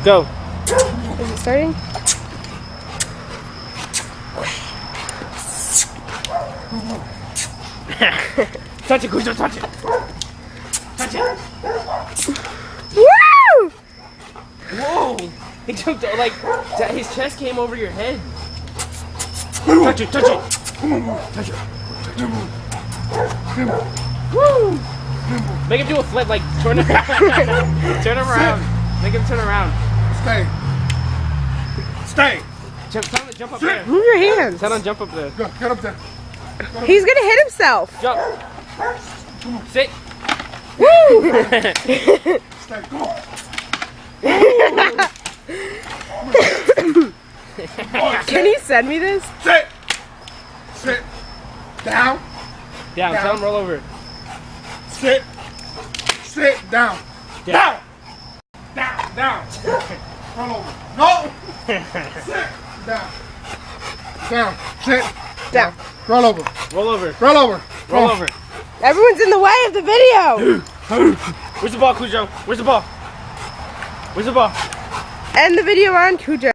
Go. Is it starting? Touch it, Cujo, touch it. Touch it. Woo! Whoa! He jumped like his chest came over your head. Touch it, touch it. Touch it. Woo! Make him do a flip, like turn around. Turn around. Make him turn around. Stay. Stay. Tell him to jump up there. Move your hands. Tell him to jump up there. Go, get up there. He's gonna hit himself. Jump. Sit. Woo! Stay. Come on. Can you send me this? Sit. Sit. Down. Down. Tell him roll over. Sit. Sit. Down. Down. Down. Down. Roll over. No. Sit. Down. Down. Sit. Down. Roll over. Roll over. Roll over. Roll over. Everyone's in the way of the video. Where's the ball, Cujo? Where's the ball? Where's the ball? End the video on Cujo.